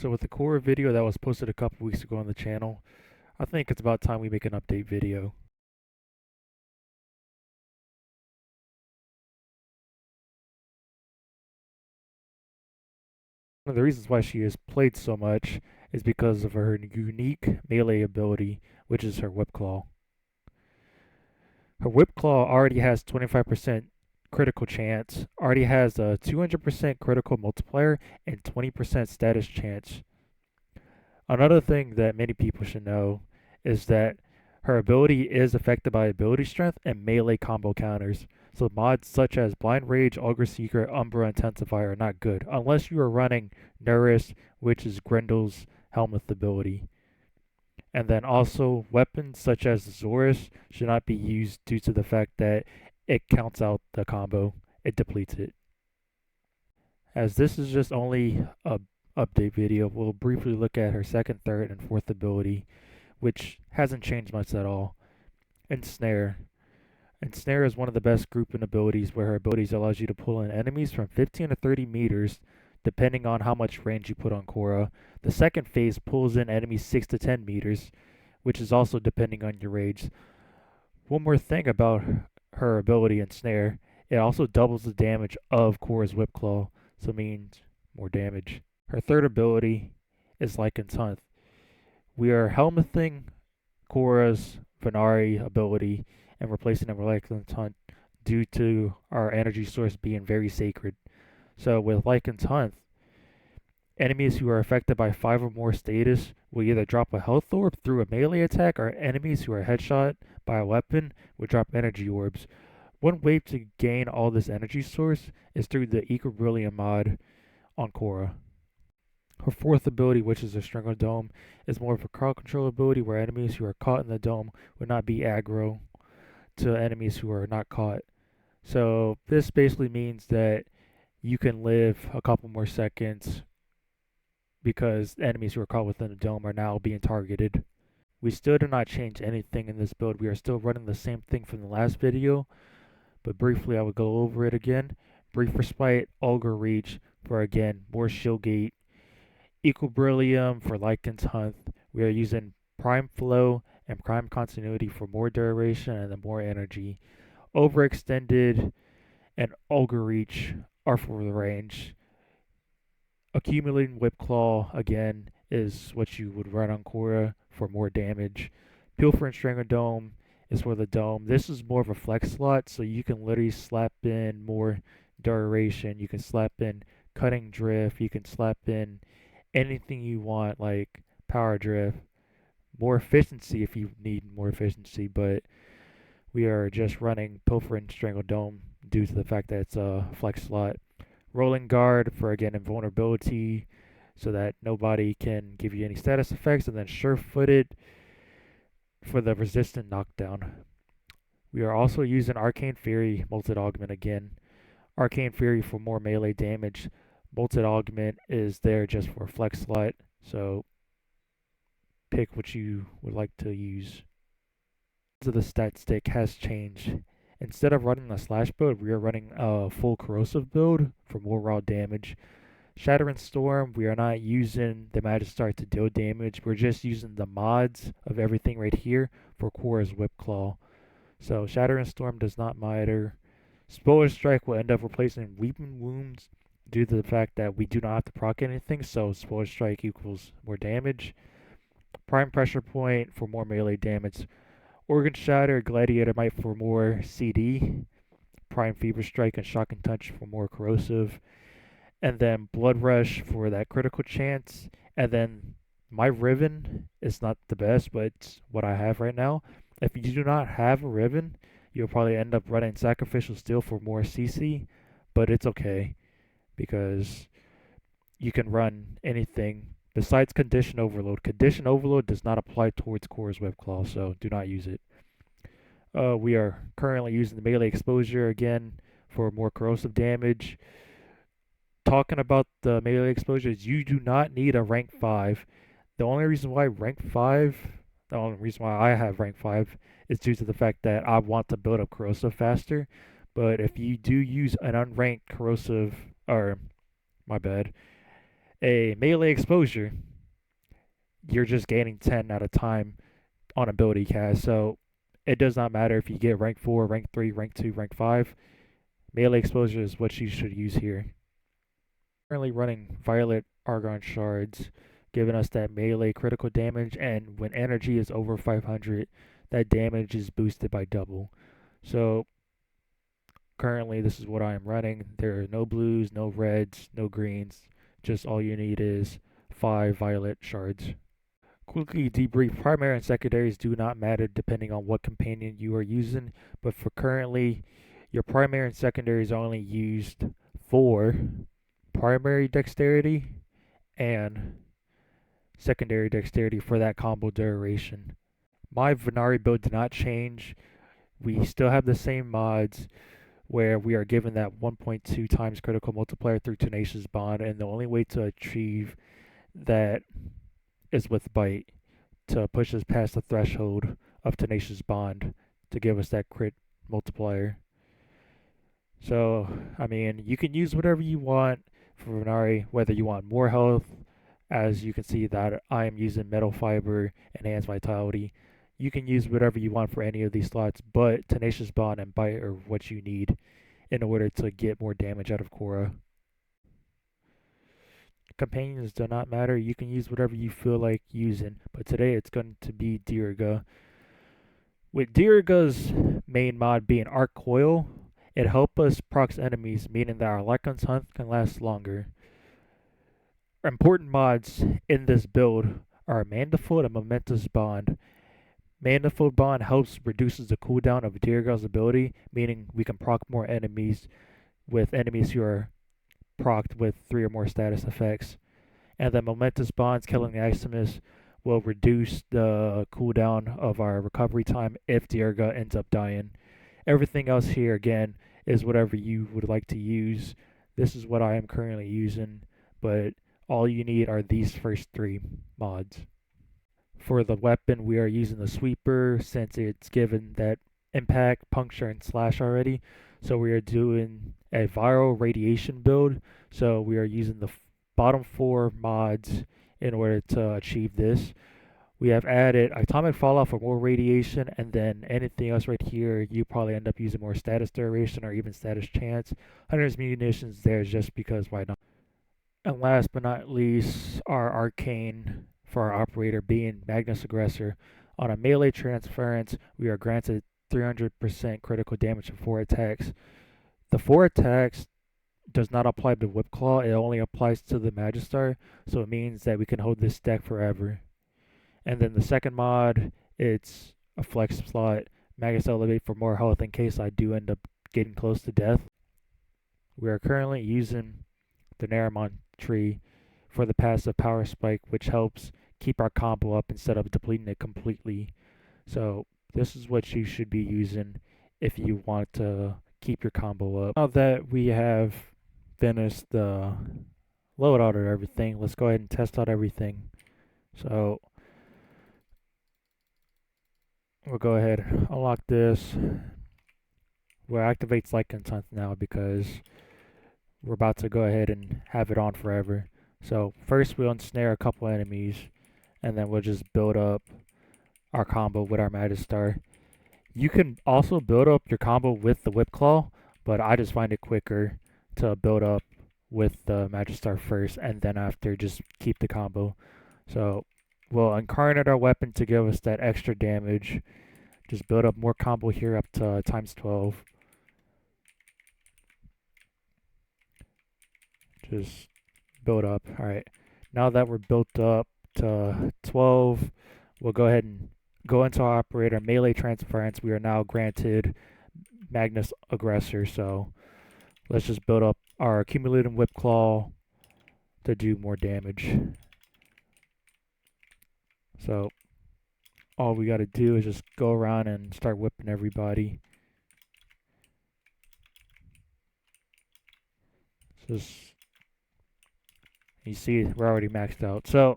So with the core video that was posted a couple weeks ago on the channel, I think it's about time we make an update video. One of the reasons why she is played so much is because of her unique melee ability, which is her Whip Claw. Her Whip Claw already has 25% critical chance, already has a 200% critical multiplier, and 20% status chance. Another thing that many people should know is that her ability is affected by ability strength and melee combo counters. So mods such as Blind Rage, Ogre Seeker, Umbra Intensifier are not good unless you are running Nourish, which is Grendel's Helmuth ability. And then also weapons such as Zorus should not be used due to the fact that it counts out the combo, it depletes it. As this is just only a update video, we'll briefly look at her second, third, and fourth ability, which hasn't changed much at all. Ensnare. Ensnare is one of the best grouping abilities where her abilities allows you to pull in enemies from 15 to 30 meters depending on how much range you put on Khora. The second phase pulls in enemies 6 to 10 meters, which is also depending on your range. One more thing about her ability Ensnare, it also doubles the damage of Khora's Whip Claw, so it means more damage. Her third ability is Lycan's Hunt. We are helmuthing Khora's Venari ability and replacing it with Lycan's Hunt due to our energy source being very sacred. So with Lycan's Hunt, enemies who are affected by 5 or more status will either drop a health orb through a melee attack, or enemies who are headshot by a weapon will drop energy orbs. One way to gain all this energy source is through the Equilibrium mod on Khora. Her fourth ability, which is a Strangle Dome, is more of a crowd control ability where enemies who are caught in the dome would not be aggro to enemies who are not caught. So this basically means that you can live a couple more seconds because enemies who are caught within the dome are now being targeted. We still do not change anything in this build. We are still running the same thing from the last video, but briefly I will go over it again. Brief Respite, Ogre Reach for again more shield gate. Equilibrium for Lycan's Hunt. We are using Prime Flow and Prime Continuity for more duration and then more energy. Overextended and Ogre Reach are for the range. Accumulating Whip Claw again is what you would run on Khora for more damage. Pilfer and Strangle Dome is for the dome. This is more of a flex slot, so you can literally slap in more duration. You can slap in Cutting Drift. You can slap in anything you want, like Power Drift. More efficiency if you need more efficiency, but we are just running Pilfer and Strangle Dome due to the fact that it's a flex slot. Rolling Guard for again invulnerability so that nobody can give you any status effects, and then Sure-Footed for the resistant knockdown. We are also using Arcane Fury Molted Augment again. Arcane Fury for more melee damage. Molted Augment is there just for flex slot, so pick what you would like to use. So the stat stick has changed. Instead of running a slash build, we are running a full corrosive build for more raw damage. Shatter and Storm, we are not using the Magistart to deal damage. We're just using the mods of everything right here for Khora's Whip Claw. So Shatter and Storm does not matter. Spoiler Strike will end up replacing Weeping Wounds due to the fact that we do not have to proc anything, so Spoiler Strike equals more damage. Prime Pressure Point for more melee damage. Organ Shatter, Gladiator Might for more CD. Prime Fever Strike and Shock and Touch for more corrosive. And then Blood Rush for that critical chance. And then my Riven is not the best, but it's what I have right now. If you do not have a Riven, you'll probably end up running Sacrificial Steel for more CC, but it's okay because you can run anything besides Condition Overload. Condition Overload does not apply towards Khora's Whip Claw, so do not use it. We are currently using the melee exposure again for more corrosive damage. Talking about the melee exposures, you do not need a rank 5. The only reason why I have rank 5 is due to the fact that I want to build up corrosive faster. But if you do use an unranked corrosive, or my bad, A melee exposure, you're just gaining 10 at a time on ability cast. So it does not matter if you get rank 4, rank 3, rank 2, rank 5. Melee exposure is what you should use here. Currently running Violet Argon Shards, giving us that melee critical damage, and when energy is over 500, that damage is boosted by double. So currently this is what I am running. There are no blues, no reds, no greens. Just all you need is 5 Violet Shards. Quickly debrief, primary and secondaries do not matter depending on what companion you are using, but for currently, your primary and secondaries are only used for primary dexterity and secondary dexterity for that combo duration. My Venari build did not change. We still have the same mods where we are given that 1.2 times critical multiplier through Tenacious Bond, and the only way to achieve that is with Bite to push us past the threshold of Tenacious Bond to give us that crit multiplier. So, I mean, you can use whatever you want for Venari, whether you want more health, as you can see that I am using Metal Fiber, Enhanced Vitality. You can use whatever you want for any of these slots, but Tenacious Bond and Bite are what you need in order to get more damage out of Khora. Companions do not matter. You can use whatever you feel like using, but today it's going to be Diriga. With Diriga's main mod being Arc Coil, it helps us proc enemies, meaning that our Lycan's Hunt can last longer. Important mods in this build are Manifold and Momentous Bond. Manifold Bond helps reduces the cooldown of Diriga's ability, meaning we can proc more enemies with enemies who are procced with 3 or more status effects. And then Momentous Bonds killing the Iximus will reduce the cooldown of our recovery time if Diriga ends up dying. Everything else here, again, is whatever you would like to use. This is what I am currently using, but all you need are these first 3 mods. For the weapon, we are using the Sweeper since it's given that impact, puncture, and slash already. So we are doing a viral radiation build. So we are using the bottom 4 mods in order to achieve this. We have added Atomic Fallout for more radiation, and then anything else right here, you probably end up using more status duration or even status chance. Hunter's Munitions there just because why not? And last but not least, our Arcane for our operator being Magnus Aggressor. On a melee transference, we are granted 300% critical damage for 4 attacks. The 4 attacks does not apply to Whip Claw, it only applies to the Magister, so it means that we can hold this stack forever. And then the second mod, it's a flex slot, Magus Elevate for more health in case I do end up getting close to death. We are currently using the Naramon tree for the passive power spike, which helps keep our combo up instead of depleting it completely. So this is what you should be using if you want to keep your combo up. Now that we have finished the loadout or everything, let's go ahead and test out everything. So we'll go ahead and unlock this. We'll activate Lycan's Hunt now because we're about to go ahead and have it on forever. So first we'll ensnare a couple enemies, and then we'll just build up our combo with our Magister. You can also build up your combo with the Whip Claw, but I just find it quicker to build up with the Magister first, and then after just keep the combo. So we'll incarnate our weapon to give us that extra damage. Just build up more combo here up to times 12. Just build up. Alright, now that we're built up to 12, we'll go ahead and go into our operator melee transference. We are now granted Magnus Aggressor, so let's just build up our accumulating Whip Claw to do more damage. So all we gotta do is just go around and start whipping everybody. Just, you see, we're already maxed out. So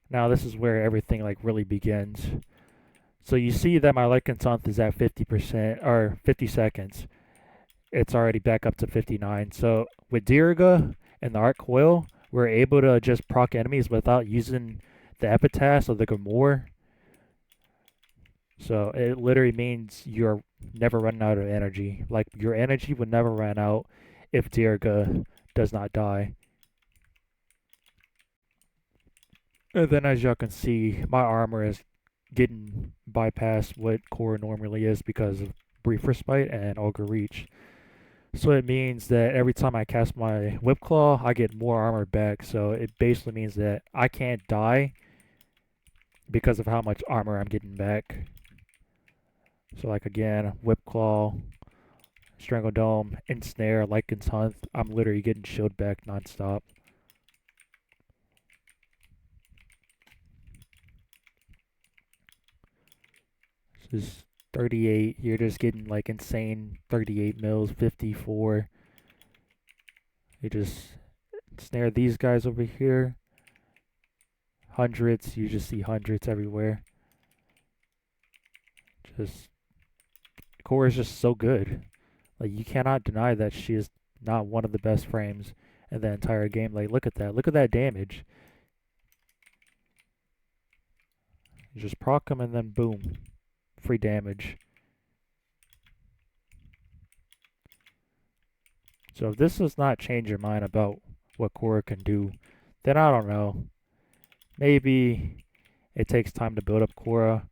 now this is where everything like really begins. So you see that my Lycan's Hunt is at 50% or 50 seconds. It's already back up to 59. So with Diriga and the Arc Coil, we're able to just proc enemies without using the epitaphs or the Grimoire. So it literally means you're never running out of energy. Like your energy would never run out if Dirga does not die. And then as y'all can see, my armor is getting bypassed what Khora normally is because of Brief Respite and Ogre Reach. So it means that every time I cast my Whip Claw, I get more armor back. So it basically means that I can't die because of how much armor I'm getting back. So like again, Whip Claw, Strangle Dome, Ensnare, Lycan's Hunt. I'm literally getting shield back nonstop. This is 38. You're just getting like insane 38 mils, 54. You just snare these guys over here. Hundreds. You just see hundreds everywhere. Just Khora is just so good. Like you cannot deny that she is not one of the best frames in the entire game. Like look at that. Look at that damage. You just proc them and then boom. Free damage. So if this does not change your mind about what Khora can do, then I don't know. Maybe it takes time to build up Khora,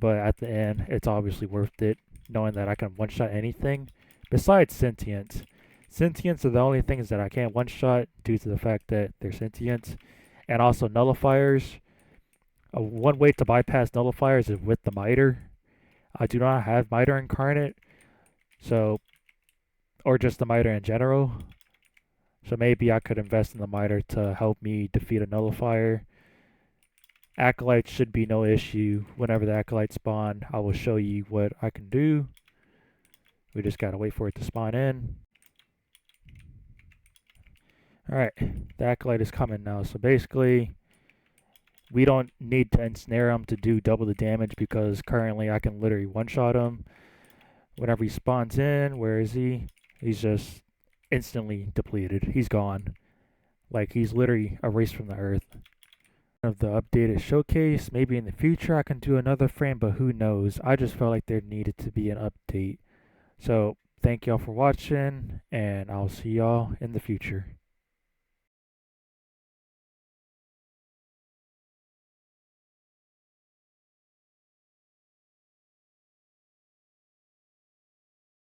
but at the end, it's obviously worth it, knowing that I can one-shot anything besides sentience. Sentience are the only things that I can't one-shot due to the fact that they're sentience. And also nullifiers. One way to bypass nullifiers is with the Moniter. I do not have Moniter incarnate, so or just the Moniter in general. So maybe I could invest in the Moniter to help me defeat a nullifier. Acolytes should be no issue. Whenever the Acolytes spawn, I will show you what I can do. We just gotta wait for it to spawn in. Alright, the Acolyte is coming now. So basically, we don't need to ensnare him to do double the damage because currently I can literally one-shot him. Whenever he spawns in, where is he? He's just instantly depleted. He's gone. Like he's literally erased from the earth. Of the updated showcase, maybe in the future I can do another frame, but who knows? I just felt like there needed to be an update. So thank y'all for watching, and I'll see y'all in the future.